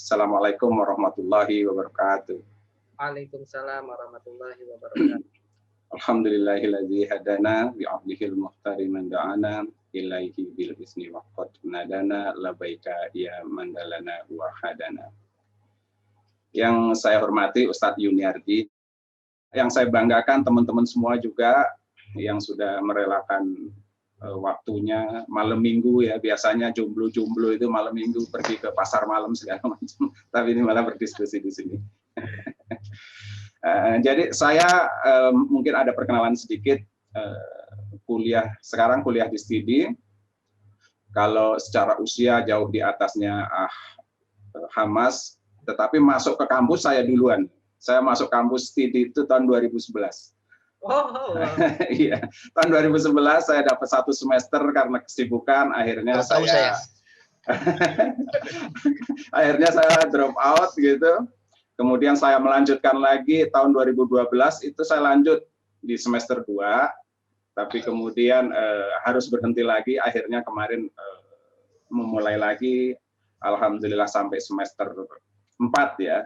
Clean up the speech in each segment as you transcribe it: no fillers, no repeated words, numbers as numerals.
Assalamualaikum warahmatullahi wabarakatuh. Waalaikumsalam warahmatullahi wabarakatuh. Alhamdulillahilladzi hadana bi 'abdihil muhtari man da'ana ilaihi bil isni wa qad nadana labaika ya mandalana wa hadana. Yang saya hormati Ustadz Yuniardi, yang saya banggakan teman-teman semua juga yang sudah merelakan waktunya malam minggu ya, biasanya jomblo-jomblo itu malam minggu pergi ke pasar malam segala macam, tapi ini malah berdiskusi di sini. Jadi saya mungkin ada perkenalan sedikit, sekarang kuliah di Stidi. Kalau secara usia jauh di atasnya Hamas, tetapi masuk ke kampus saya duluan. Saya masuk kampus Stidi itu tahun 2011. Oh. Iya, tahun 2011 saya dapat 1 semester karena kesibukan, akhirnya akhirnya saya drop out gitu. Kemudian saya melanjutkan lagi tahun 2012, itu saya lanjut di semester 2, tapi kemudian harus berhenti lagi, akhirnya kemarin memulai lagi, alhamdulillah sampai semester 4 ya.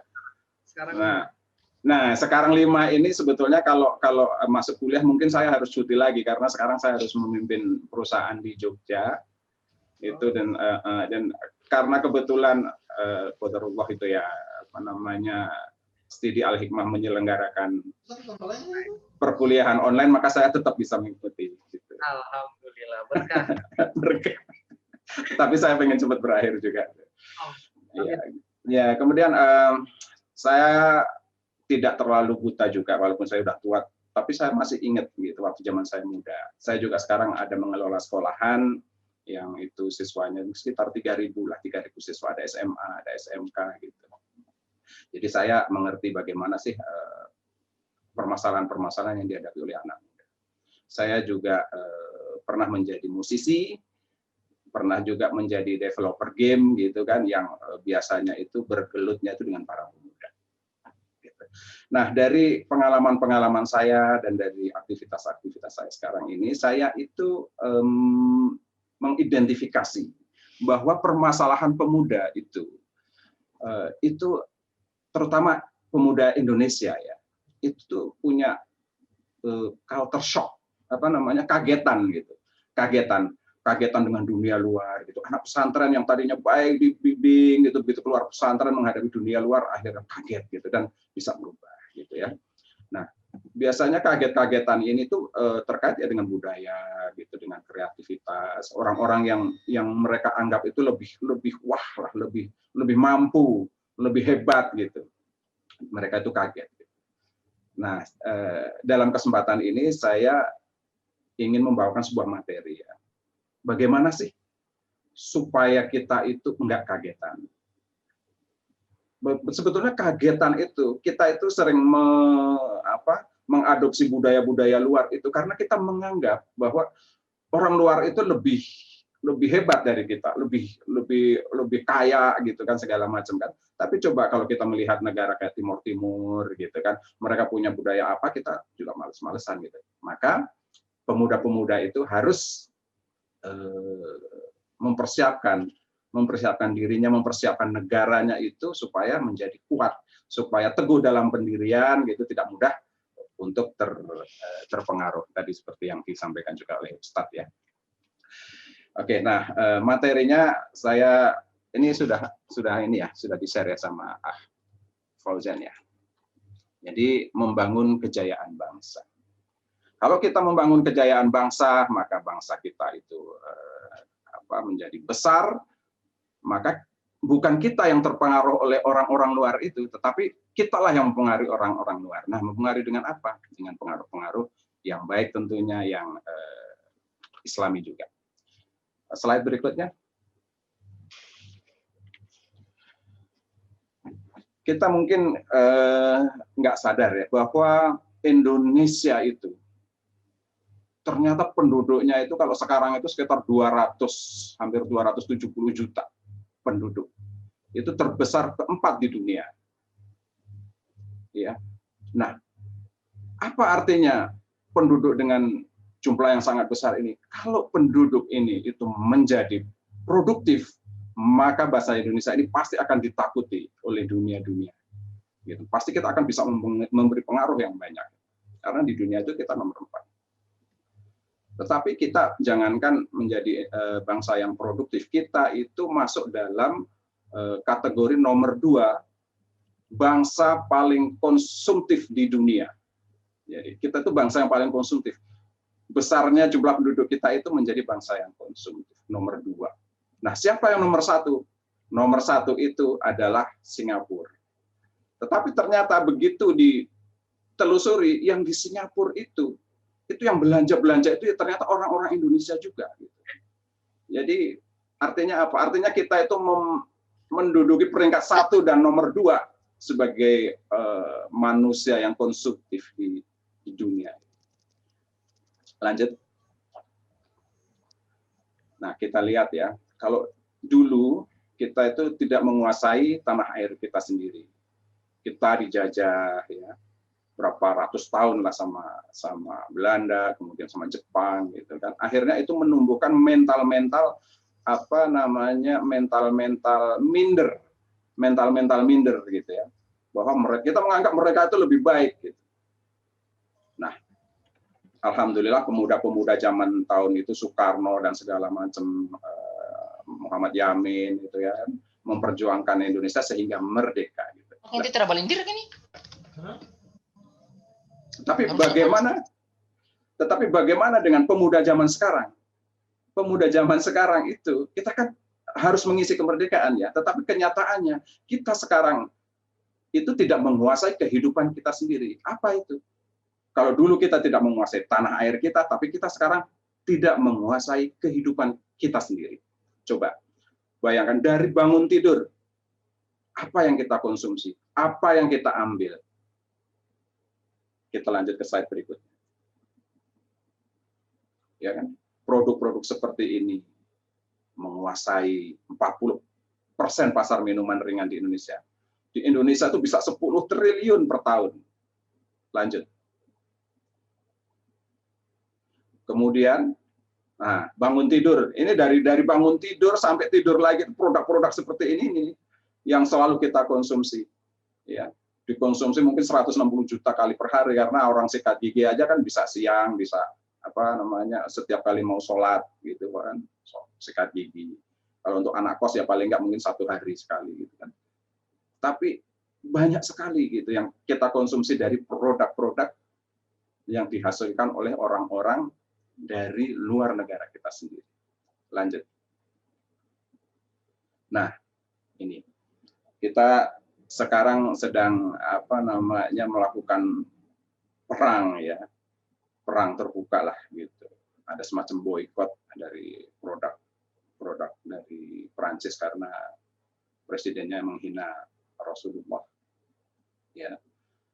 Nah, sekarang 5 ini sebetulnya kalau masuk kuliah mungkin saya harus cuti lagi, karena sekarang saya harus memimpin perusahaan di Jogja, itu dan karena kebetulan qadarullah itu ya, Stidi Al Hikmah menyelenggarakan perkuliahan online, maka saya tetap bisa mengikuti. Gitu. Alhamdulillah, berkah. Berkah. Tapi saya pengen cepat berakhir juga. Ya, kemudian saya tidak terlalu buta juga, walaupun saya sudah tua, tapi saya masih ingat gitu waktu zaman saya muda. Saya juga sekarang ada mengelola sekolahan yang itu siswanya sekitar 3.000 lah, 3.000 siswa, ada SMA, ada SMK gitu. Jadi saya mengerti bagaimana sih permasalahan-permasalahan yang dihadapi oleh anak muda. Saya juga pernah menjadi musisi, pernah juga menjadi developer game gitu kan, yang biasanya itu bergelutnya itu dengan para pemuda. Gitu. Nah, dari pengalaman-pengalaman saya dan dari aktivitas-aktivitas saya sekarang ini, saya itu mengidentifikasi bahwa permasalahan pemuda itu terutama pemuda Indonesia ya, itu punya culture shock, kagetan gitu, kagetan dengan dunia luar gitu. Anak pesantren yang tadinya baik dibimbing gitu, begitu keluar pesantren menghadapi dunia luar akhirnya kaget gitu dan bisa berubah gitu ya. Nah, biasanya kaget-kagetan ini tuh terkait ya dengan budaya gitu, dengan kreativitas orang-orang yang mereka anggap itu lebih wah lah, lebih mampu, lebih hebat gitu. Mereka itu kaget. Nah, dalam kesempatan ini saya ingin membawakan sebuah materi ya. Bagaimana sih supaya kita itu enggak kagetan? Sebetulnya kagetan itu, kita itu sering mengadopsi budaya-budaya luar itu karena kita menganggap bahwa orang luar itu lebih hebat dari kita, lebih kaya gitu kan, segala macam kan. Tapi coba kalau kita melihat negara kayak Timur Timur gitu kan, mereka punya budaya apa, kita juga males-malesan gitu. Maka pemuda-pemuda itu harus mempersiapkan dirinya, mempersiapkan negaranya itu supaya menjadi kuat, supaya teguh dalam pendirian gitu, tidak mudah untuk terpengaruh tadi seperti yang disampaikan juga oleh Ustadz ya. Oke, nah materinya saya ini sudah di-share ya sama Fauzan ya. Jadi membangun kejayaan bangsa. Kalau kita membangun kejayaan bangsa, maka bangsa kita itu menjadi besar, maka bukan kita yang terpengaruh oleh orang-orang luar itu, tetapi kitalah yang mempengaruhi orang-orang luar. Nah, mempengaruhi dengan apa? Dengan pengaruh-pengaruh yang baik tentunya, yang Islami juga. Slide berikutnya. Kita mungkin nggak sadar ya bahwa Indonesia itu ternyata penduduknya itu kalau sekarang itu sekitar hampir 270 juta penduduk. Itu terbesar keempat di dunia. Ya. Nah, apa artinya penduduk dengan jumlah yang sangat besar ini? Kalau penduduk ini itu menjadi produktif, maka bahasa Indonesia ini pasti akan ditakuti oleh dunia-dunia. Gitu. Pasti kita akan bisa memberi pengaruh yang banyak. Karena di dunia itu kita nomor 4. Tetapi kita jangankan menjadi bangsa yang produktif, kita itu masuk dalam kategori nomor 2, bangsa paling konsumtif di dunia. Jadi kita itu bangsa yang paling konsumtif. Besarnya jumlah penduduk kita itu menjadi bangsa yang konsumtif, nomor 2. Nah, siapa yang nomor 1? Nomor 1 itu adalah Singapura. Tetapi ternyata begitu ditelusuri, yang di Singapura itu yang belanja itu ternyata orang-orang Indonesia juga. Jadi artinya apa? Artinya kita itu menduduki peringkat 1 dan nomor 2 sebagai manusia yang konsumtif di dunia. Lanjut. Nah, kita lihat ya, kalau dulu kita itu tidak menguasai tanah air kita sendiri. Kita dijajah ya berapa ratus tahun lah sama Belanda, kemudian sama Jepang gitu kan. Akhirnya itu menumbuhkan mental minder gitu ya. Bahwa kita menganggap mereka itu lebih baik gitu. Nah, alhamdulillah pemuda-pemuda zaman tahun itu Soekarno dan segala macam Muhammad Yamin gitu ya, memperjuangkan Indonesia sehingga merdeka gitu. Nanti terbalindir kan ini? Tetapi bagaimana dengan pemuda zaman sekarang? Pemuda zaman sekarang itu kita kan harus mengisi kemerdekaan ya, tetapi kenyataannya kita sekarang itu tidak menguasai kehidupan kita sendiri. Apa itu? Kalau dulu kita tidak menguasai tanah air kita, tapi kita sekarang tidak menguasai kehidupan kita sendiri. Coba bayangkan dari bangun tidur, apa yang kita konsumsi, apa yang kita ambil. Kita lanjut ke slide berikutnya. Ya kan? Produk-produk seperti ini menguasai 40% pasar minuman ringan di Indonesia. Di Indonesia itu bisa 10 triliun per tahun. Lanjut. Kemudian, nah, bangun tidur. Ini dari bangun tidur sampai tidur lagi, produk-produk seperti ini yang selalu kita konsumsi. Ya, dikonsumsi mungkin 160 juta kali per hari karena orang sikat gigi aja kan bisa siang, bisa setiap kali mau sholat gitu kan, sikat gigi. Kalau untuk anak kos ya paling nggak mungkin 1 hari sekali gitu kan. Tapi banyak sekali gitu yang kita konsumsi dari produk-produk yang dihasilkan oleh orang-orang dari luar negara kita sendiri. Lanjut. Nah, ini kita sekarang sedang melakukan perang ya, perang terbuka lah gitu. Ada semacam boikot dari produk dari Prancis karena presidennya menghina Rasulullah. Ya,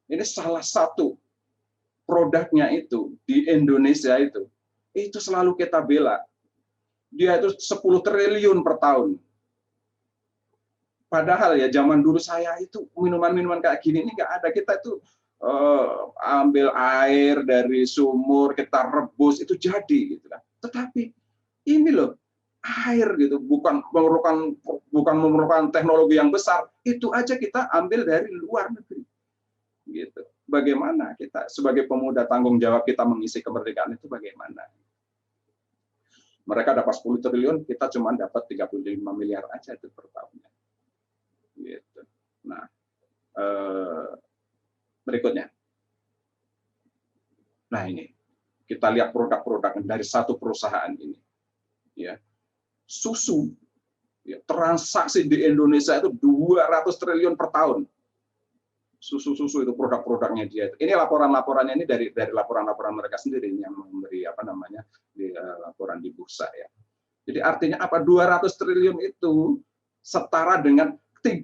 ini salah satu produknya itu di Indonesia itu selalu kita bela. Dia itu 10 triliun per tahun. Padahal ya zaman dulu saya itu minuman-minuman kayak gini ini nggak ada. Kita itu ambil air dari sumur, kita rebus itu jadi gitu kan. Tetapi ini loh air gitu, bukan memerlukan teknologi yang besar, itu aja kita ambil dari luar negeri. Gitu. Bagaimana kita sebagai pemuda tanggung jawab kita mengisi kemerdekaan itu bagaimana? Mereka dapat 10 triliun, kita cuma dapat 35 miliar aja itu per tahunnya. Gitu. Nah, berikutnya. Nah ini, kita lihat produk-produk dari satu perusahaan ini. Ya, susu, ya, transaksi di Indonesia itu 200 triliun per tahun. Susu itu produk-produknya dia. Ini laporan-laporannya ini dari laporan-laporan mereka sendiri yang memberi di laporan di bursa ya. Jadi artinya apa? 200 triliun itu setara dengan 30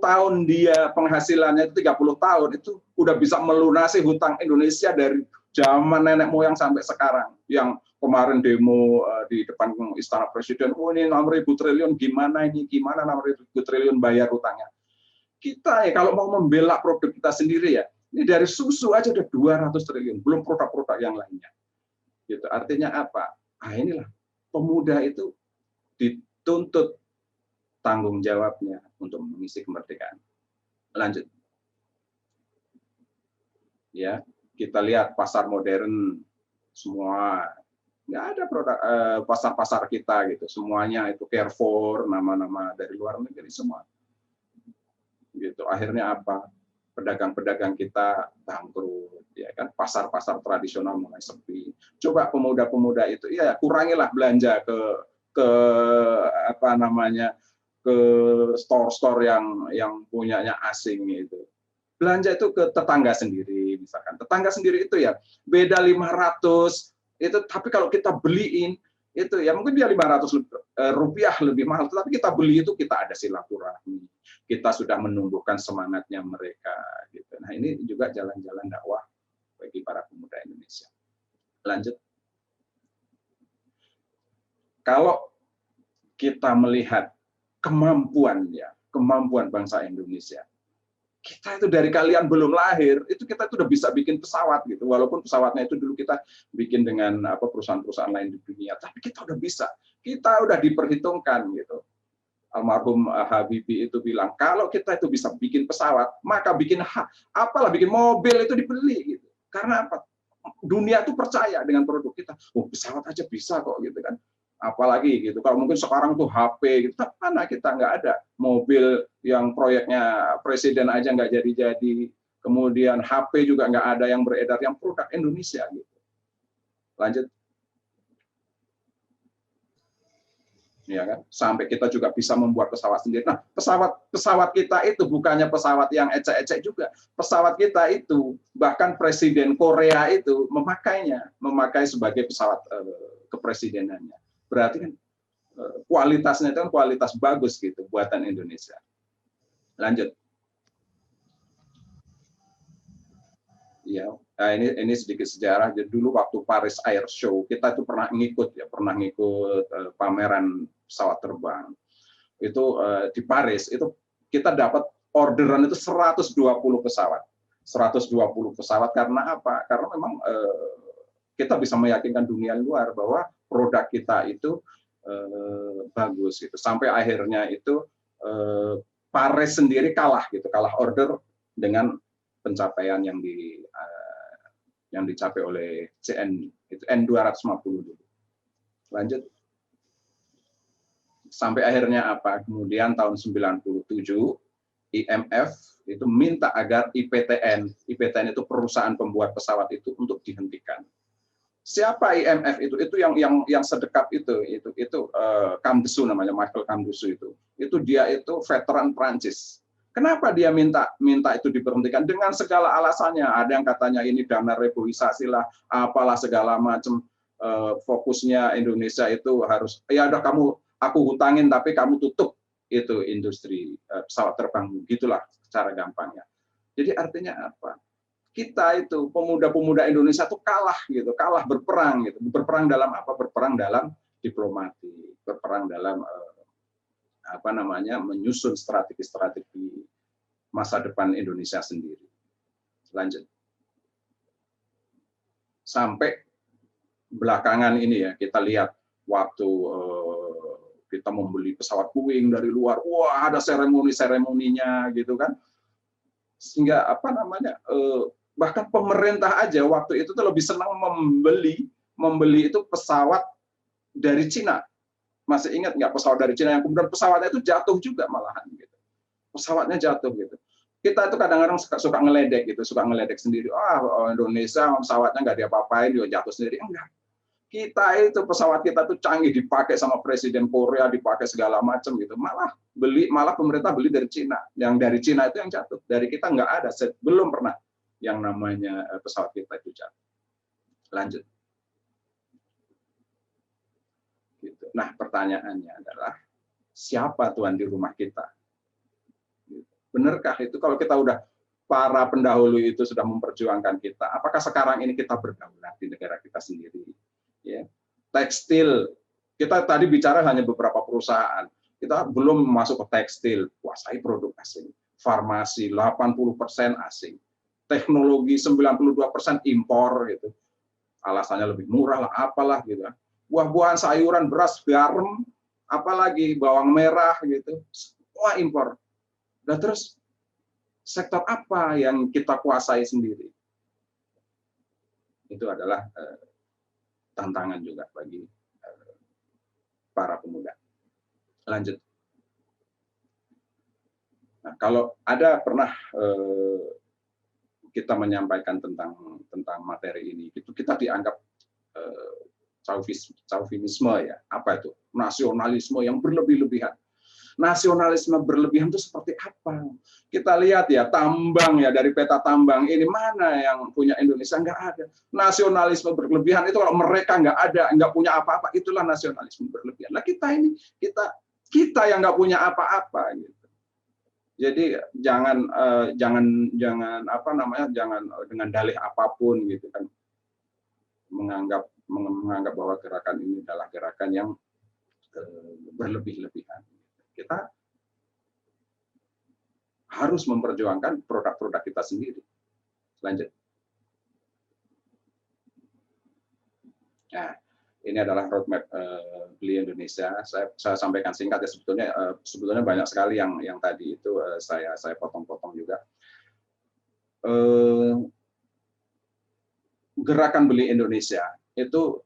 tahun dia penghasilannya itu 30 tahun itu udah bisa melunasi hutang Indonesia dari zaman nenek moyang sampai sekarang. Yang kemarin demo di depan Istana Presiden, oh ini 6.000 triliun gimana 6.000 triliun bayar hutangnya. Kita ya kalau mau membela produk kita sendiri ya, ini dari susu aja udah 200 triliun, belum produk-produk yang lainnya. Gitu. Artinya apa? Ah inilah pemuda itu dituntut tanggung jawabnya untuk mengisi kemerdekaan. Lanjut. Ya, kita lihat pasar modern semua nggak ada produk pasar-pasar kita gitu, semuanya itu Carrefour, nama-nama dari luar negeri semua. Gitu. Akhirnya apa? Pedagang-pedagang kita bangkrut, ya kan? Pasar-pasar tradisional mulai sepi. Coba pemuda-pemuda itu, ya kurangilah belanja ke apa namanya, ke store-store yang punyanya asing itu. Belanja itu ke tetangga sendiri, misalkan. Tetangga sendiri itu ya beda 500 itu, tapi kalau kita beliin itu ya mungkin dia 500 rupiah lebih mahal, tapi kita beli itu kita ada silaturahmi. Kita sudah menumbuhkan semangatnya mereka gitu. Nah, ini juga jalan-jalan dakwah bagi para pemuda Indonesia. Lanjut. Kalau kita melihat kemampuan bangsa Indonesia, kita itu dari kalian belum lahir, itu kita itu udah bisa bikin pesawat gitu. Walaupun pesawatnya itu dulu kita bikin dengan perusahaan-perusahaan lain di dunia, tapi kita udah bisa. Kita udah diperhitungkan gitu. Almarhum Habibie itu bilang, kalau kita itu bisa bikin pesawat, maka bikin bikin mobil itu dibeli gitu. Karena apa? Dunia itu percaya dengan produk kita. Oh, pesawat aja bisa kok gitu kan. Apalagi gitu, kalau mungkin sekarang tuh HP gitu, mana kita nggak ada mobil yang proyeknya presiden aja nggak jadi-jadi, kemudian HP juga nggak ada yang beredar, yang produk Indonesia gitu. Lanjut. Ya kan, sampai kita juga bisa membuat pesawat sendiri. Nah, pesawat kita itu bukannya pesawat yang ecek-ecek juga. Pesawat kita itu bahkan presiden Korea itu memakai sebagai pesawat kepresidenannya. Berarti kan kualitasnya itu kan kualitas bagus gitu buatan Indonesia. Lanjut. Ya, nah ini sedikit sejarah. Jadi dulu waktu Paris Air Show kita itu pernah ngikut pameran pesawat terbang. Itu di Paris itu kita dapat orderan itu 120 pesawat. 120 pesawat karena apa? Karena memang kita bisa meyakinkan dunia luar bahwa produk kita itu bagus gitu. Sampai akhirnya itu Paris sendiri kalah order dengan pencapaian yang dicapai oleh CN itu N250 dulu. Lanjut. Sampai akhirnya apa? Kemudian tahun 97 IMF itu minta agar IPTN itu perusahaan pembuat pesawat itu untuk dihentikan. Siapa IMF itu? Itu yang sedekat itu Camdessus namanya, Michael Camdessus itu dia itu veteran Prancis. Kenapa dia minta itu diberhentikan dengan segala alasannya? Ada yang katanya ini dana reboisasi lah, apalah segala macam. Fokusnya Indonesia itu harus ya udah aku hutangin tapi kamu tutup itu industri pesawat terbang, gitulah cara gampangnya. Jadi artinya apa? Kita itu pemuda-pemuda Indonesia itu kalah berperang gitu. Berperang dalam apa? Berperang dalam diplomasi, berperang dalam menyusun strategi-strategi masa depan Indonesia sendiri. Lanjut. Sampai belakangan ini ya kita lihat waktu kita membeli pesawat Boeing dari luar, wah ada seremoninya gitu kan. Sehingga bahkan pemerintah aja waktu itu tuh lebih senang membeli itu pesawat dari Cina. Masih ingat nggak pesawat dari Cina yang kemudian pesawatnya itu jatuh juga malahan gitu. Pesawatnya jatuh gitu. Kita itu kadang-kadang suka ngeledek sendiri. Indonesia pesawatnya nggak diapa-apain, dia jatuh sendiri. Enggak. Kita itu pesawat kita tuh canggih, dipakai sama presiden Korea, dipakai segala macam gitu. Malah pemerintah beli dari Cina. Yang dari Cina itu yang jatuh. Dari kita nggak ada, belum pernah yang namanya pesawat kita itu jatuh. Lanjut. Gitu. Nah, pertanyaannya adalah siapa tuan di rumah kita? Benarkah itu kalau kita udah para pendahulu itu sudah memperjuangkan kita, apakah sekarang ini kita berdaulat di negara kita sendiri? Ya. Tekstil, kita tadi bicara hanya beberapa perusahaan, kita belum masuk ke tekstil, kuasai produk asing. Farmasi 80% asing, teknologi 92% impor gitu. Alasannya lebih murah lah, apalah gitu. Buah-buahan, sayuran, beras, garam apalagi bawang merah gitu, semua impor. Nah, terus sektor apa yang kita kuasai sendiri? Itu adalah tantangan juga bagi para pemuda. Lanjut. Nah, kalau ada pernah kita menyampaikan tentang materi ini, itu kita dianggap chauvinisme ya, apa itu? Nasionalisme yang berlebih-lebihan. Nasionalisme berlebihan itu seperti apa? Kita lihat ya, tambang ya, dari peta tambang ini mana yang punya Indonesia? Nggak ada. Nasionalisme berlebihan itu kalau mereka nggak ada, nggak punya apa-apa, itulah nasionalisme berlebihan. Nah, kita ini kita yang nggak punya apa-apa gitu. Jadi jangan apa namanya, jangan dengan dalih apapun gitu kan menganggap bahwa gerakan ini adalah gerakan yang berlebih-lebihan. Kita harus memperjuangkan produk-produk kita sendiri. Lanjut. Nah, ini adalah roadmap Beli Indonesia. Saya sampaikan singkat ya, sebetulnya banyak sekali yang tadi itu saya potong-potong juga. Gerakan Beli Indonesia itu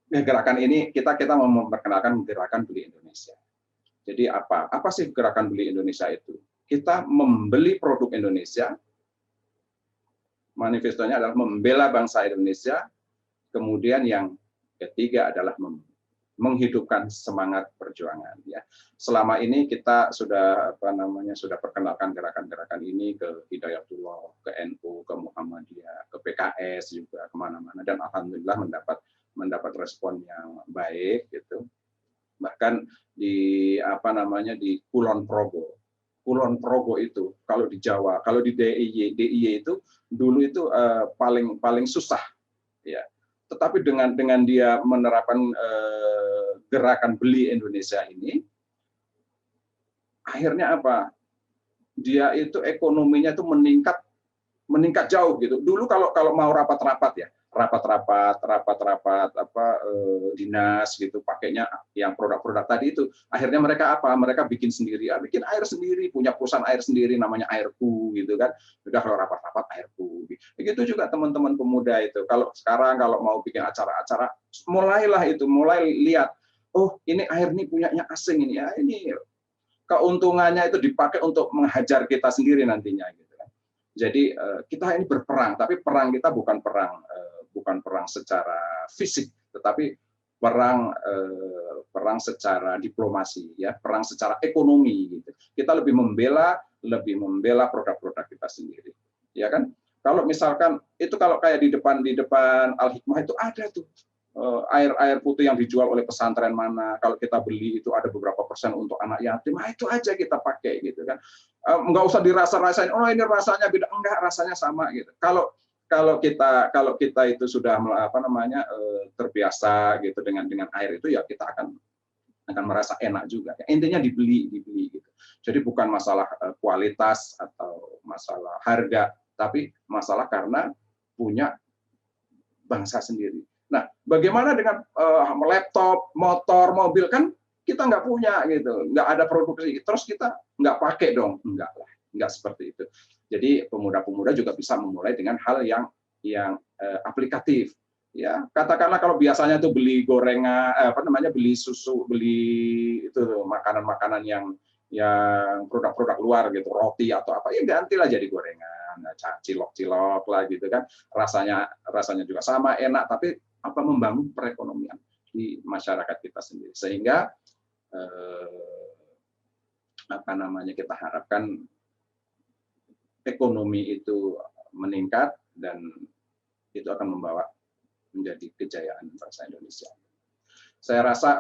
gerakan ini kita mau memperkenalkan gerakan Beli Indonesia. Jadi apa sih gerakan Beli Indonesia itu? Kita membeli produk Indonesia, manifestonya adalah membela bangsa Indonesia, kemudian yang ketiga adalah menghidupkan semangat perjuangan. Ya, selama ini kita sudah sudah perkenalkan gerakan-gerakan ini ke Hidayatullah, ke NU, ke Muhammadiyah, ke PKS juga kemana-mana, dan alhamdulillah mendapat respon yang baik gitu. Bahkan di di Kulon Progo itu kalau di Jawa, kalau di DIY itu dulu itu paling susah ya. Tetapi dengan dia menerapkan gerakan Beli Indonesia ini, akhirnya apa? Dia itu ekonominya itu meningkat jauh gitu. Dulu kalau mau rapat-rapat ya, rapat dinas gitu, pakainya yang produk-produk tadi itu. Akhirnya mereka bikin sendiri, bikin air sendiri, punya perusahaan air sendiri namanya Airku gitu kan. Udah kalau rapat-rapat Airku. Begitu juga teman-teman pemuda itu. Kalau sekarang kalau mau bikin acara-acara, mulai lihat, oh ini air ini punyanya asing ini ya, ini keuntungannya itu dipakai untuk menghajar kita sendiri nantinya gitu kan. Jadi kita ini berperang, tapi perang kita bukan perang secara fisik, tetapi perang secara diplomasi ya, perang secara ekonomi gitu. Kita lebih membela produk-produk kita sendiri. Ya kan? Kalau misalkan itu kalau kayak di depan Al-Hikmah itu ada tuh air putih yang dijual oleh pesantren mana, kalau kita beli itu ada beberapa persen untuk anak yatim, itu aja kita pakai gitu kan. Nggak usah dirasa-rasain, oh ini rasanya beda, enggak, rasanya sama gitu. Kalau kita itu sudah terbiasa gitu dengan air itu, ya kita akan merasa enak juga. Intinya dibeli gitu. Jadi bukan masalah kualitas atau masalah harga, tapi masalah karena punya bangsa sendiri. Nah, bagaimana dengan laptop, motor, mobil, kan kita nggak punya gitu, nggak ada produksi, terus kita nggak pakai dong, enggak lah, nggak seperti itu. Jadi pemuda-pemuda juga bisa memulai dengan hal yang aplikatif. Ya, katakanlah kalau biasanya tuh beli gorengan, beli susu, beli itu makanan-makanan yang produk-produk luar gitu, roti atau apa, ya gantilah jadi gorengan, cilok-cilok lah gitu kan, rasanya juga sama, enak, tapi membangun perekonomian di masyarakat kita sendiri, sehingga kita harapkan ekonomi itu meningkat dan itu akan membawa menjadi kejayaan bangsa Indonesia. Saya rasa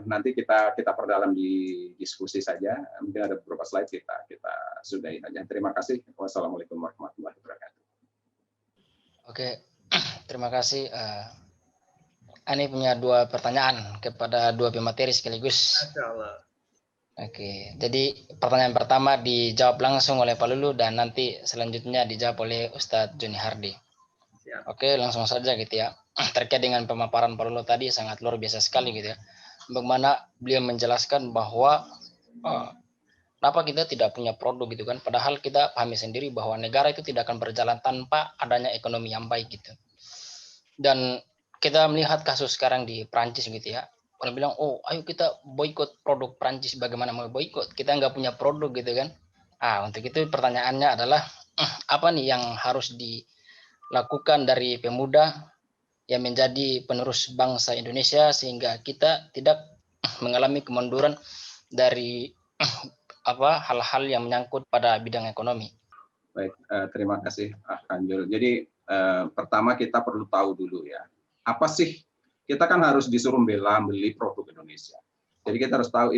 nanti kita perdalam di diskusi saja. Mungkin ada beberapa slide kita sudahi saja. Terima kasih. Wassalamualaikum warahmatullahi wabarakatuh. Oke, terima kasih. Ani punya 2 pertanyaan kepada 2 pemateri sekaligus. Masya Allah. Oke, jadi pertanyaan pertama dijawab langsung oleh Pak Lulu dan nanti selanjutnya dijawab oleh Ustadz Joni Hardi. Siap. Oke, langsung saja gitu ya. Terkait dengan pemaparan Pak Lulu tadi sangat luar biasa sekali gitu ya. bagaimana beliau menjelaskan bahwa kenapa kita tidak punya produk gitu kan, padahal kita pahami sendiri bahwa negara itu tidak akan berjalan tanpa adanya ekonomi yang baik gitu. Dan kita melihat kasus sekarang di Prancis gitu ya, orang bilang, oh ayo kita boikot produk Prancis. Bagaimana mau boikot, kita nggak punya produk gitu kan. Untuk itu pertanyaannya adalah apa nih yang harus dilakukan dari pemuda yang menjadi penerus bangsa Indonesia sehingga kita tidak mengalami kemunduran dari hal-hal yang menyangkut pada bidang ekonomi. Baik, terima kasih Kanjul. Jadi pertama kita perlu tahu dulu ya, apa sih, kita kan harus disuruh beli produk Indonesia. Jadi kita harus tahu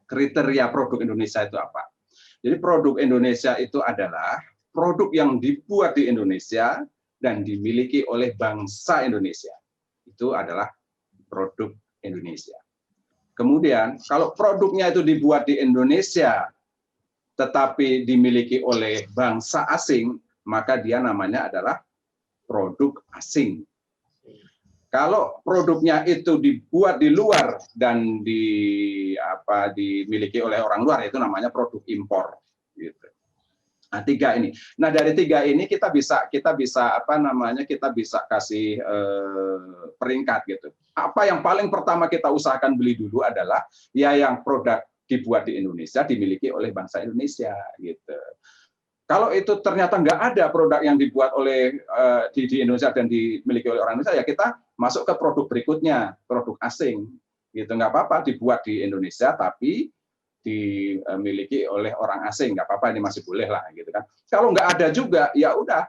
kriteria produk Indonesia itu apa. Jadi produk Indonesia itu adalah produk yang dibuat di Indonesia dan dimiliki oleh bangsa Indonesia. Itu adalah produk Indonesia. Kemudian kalau produknya itu dibuat di Indonesia tetapi dimiliki oleh bangsa asing, maka dia namanya adalah produk asing. Kalau produknya itu dibuat di luar dan dimiliki oleh orang luar, itu namanya produk impor. Gitu. Nah, tiga ini. Nah, dari tiga ini kita bisa kasih peringkat gitu. Apa yang paling pertama kita usahakan beli dulu adalah ya yang produk dibuat di Indonesia, dimiliki oleh bangsa Indonesia, gitu. Kalau itu ternyata nggak ada produk yang dibuat oleh di Indonesia dan dimiliki oleh orang Indonesia, ya kita masuk ke produk berikutnya, produk asing, gitu. Nggak apa-apa dibuat di Indonesia, tapi dimiliki oleh orang asing, nggak apa-apa, ini masih boleh lah, gitu kan. Kalau nggak ada juga, ya udah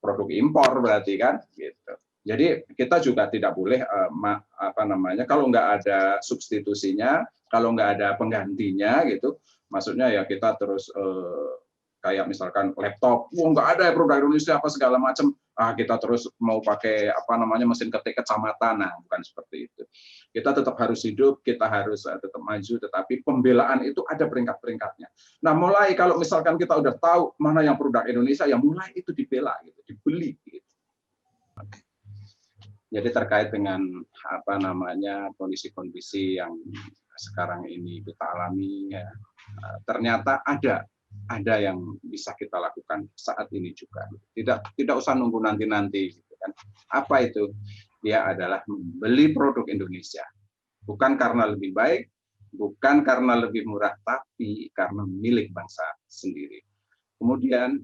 produk impor berarti kan, gitu. Jadi kita juga tidak boleh kalau nggak ada substitusinya, kalau nggak ada penggantinya gitu, maksudnya ya kita terus kayak misalkan laptop, nggak ada ya produk Indonesia apa segala macam, kita terus mau pakai mesin ketik kecamatan, nah bukan seperti itu. Kita tetap harus hidup, kita harus tetap maju, tetapi pembelaan itu ada peringkat-peringkatnya. Nah mulai kalau misalkan kita udah tahu mana yang produk Indonesia, ya mulai itu dibela, gitu, dibeli. Gitu. Jadi terkait dengan kondisi-kondisi yang sekarang ini kita alami, ya, ternyata ada yang bisa kita lakukan saat ini juga. Tidak usah nunggu nanti, gitu kan. Apa itu? Dia adalah membeli produk Indonesia, bukan karena lebih baik, bukan karena lebih murah, tapi karena milik bangsa sendiri. Kemudian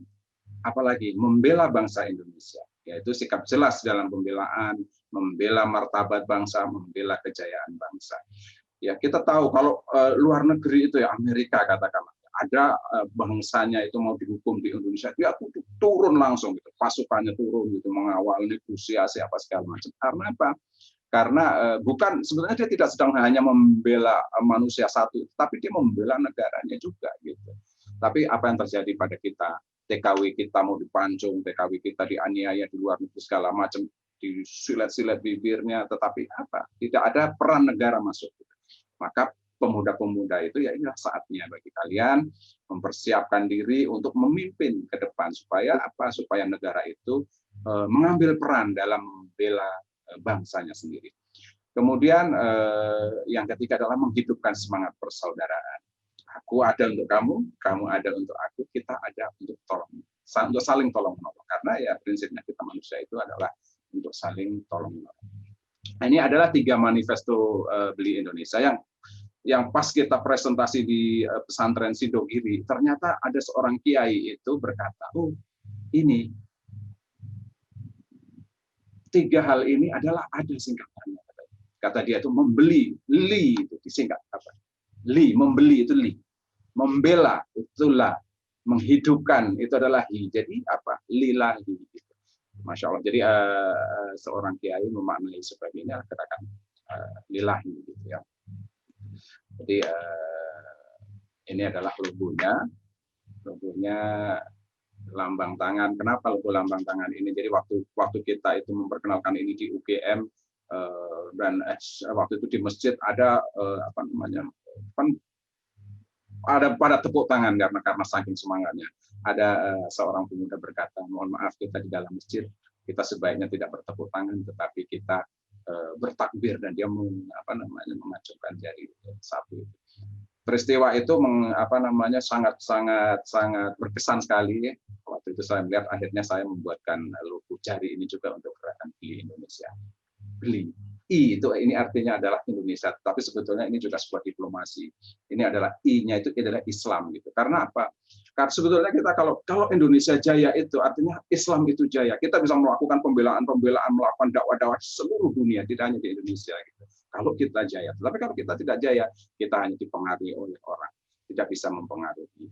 apalagi membela bangsa Indonesia, yaitu sikap jelas dalam pembelaan, membela martabat bangsa, membela kejayaan bangsa. Ya kita tahu kalau luar negeri itu ya Amerika katakanlah, ada bangsanya itu mau dihukum di Indonesia, dia turun langsung, gitu, pasukannya turun, gitu, mengawal negosiasi apa segala macam. Karena apa? Karena bukan sebenarnya dia tidak sedang hanya membela manusia satu, tapi dia membela negaranya juga, gitu. Tapi apa yang terjadi pada kita? TKW kita mau dipancung, TKW kita dianiaya di luar negeri segala macam, disilet-silet bibirnya, tetapi apa? Tidak ada peran negara masuk. Maka pemuda-pemuda itu ya inilah saatnya bagi kalian mempersiapkan diri untuk memimpin ke depan supaya apa? Supaya negara itu mengambil peran dalam membela bangsanya sendiri. Kemudian yang ketiga adalah menghidupkan semangat persaudaraan. Aku ada untuk kamu, kamu ada untuk aku, kita ada untuk saling tolong menolong. Karena ya prinsipnya kita manusia itu adalah untuk saling tolong menolong. Nah, ini adalah 3 manifesto Beli Indonesia yang pas kita presentasi di pesantren Sidogiri, ternyata ada seorang kiai itu berkata, oh ini 3 hal ini adalah ada singkatannya. Kata dia itu membeli, li itu disingkat apa? Li, membeli itu li. Membela itulah, menghidupkan itu adalah hi. Jadi apa? Lillahi. Masya Allah. Jadi seorang kiai memaknai sebagai ini katakan lillahi gitu ya. Jadi ini adalah logonya lambang tangan. Kenapa logo lambang tangan ini? Jadi waktu kita itu memperkenalkan ini di UGM dan waktu itu di masjid ada ada pada tepuk tangan karena saking semangatnya. Ada seorang pemuda berkata, mohon maaf kita di dalam masjid kita sebaiknya tidak bertepuk tangan, tetapi kita bertakbir dan dia mengacungkan jari sapu. Peristiwa itu sangat berkesan sekali. Waktu itu saya melihat, akhirnya saya membuatkan logo jari ini juga untuk gerakan Beli Indonesia. Beli. Ini artinya adalah Indonesia, tapi sebetulnya ini juga sebuah diplomasi. Ini adalah I-nya itu adalah Islam gitu. Karena apa? Karena sebetulnya kita kalau Indonesia jaya itu artinya Islam itu jaya. Kita bisa melakukan pembelaan, melakukan dakwah-dakwah seluruh dunia, tidak hanya di Indonesia gitu. Kalau kita jaya, tapi kalau kita tidak jaya, kita hanya dipengaruhi oleh orang, tidak bisa mempengaruhi.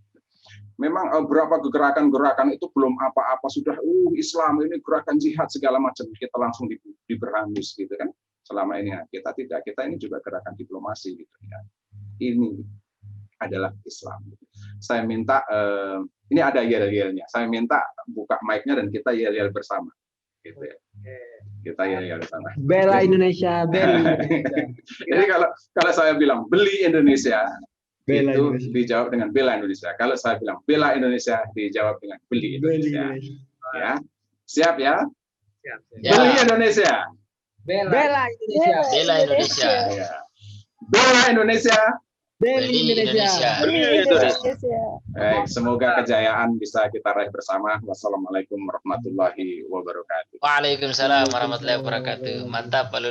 Memang beberapa gerakan-gerakan itu belum apa-apa sudah Islam ini gerakan jihad segala macam, kita langsung diberhangus gitu kan. Selama ini kita tidak, kita ini juga gerakan diplomasi gitu ya. Ini adalah Islam. Saya minta ini ada yel-yelnya. Saya minta buka mic-nya dan kita yel-yel bersama gitu ya. Kita yel-yel bersama. Bela Indonesia, bela Indonesia. Jadi kalau saya bilang beli Indonesia, Bela itu Indonesia. dijawab dengan bela Indonesia. Kalau saya bilang bela Indonesia, dijawab dengan beli Indonesia. Ya. Siap ya? Siap, siap. Ya. Beli Indonesia. Bela Indonesia. Bela Indonesia. Ya. Bela Indonesia. Beli Indonesia. Baik, semoga kejayaan bisa kita raih bersama. Wassalamualaikum warahmatullahi wabarakatuh. Waalaikumsalam warahmatullahi wabarakatuh. Mantap, Pak Lulu.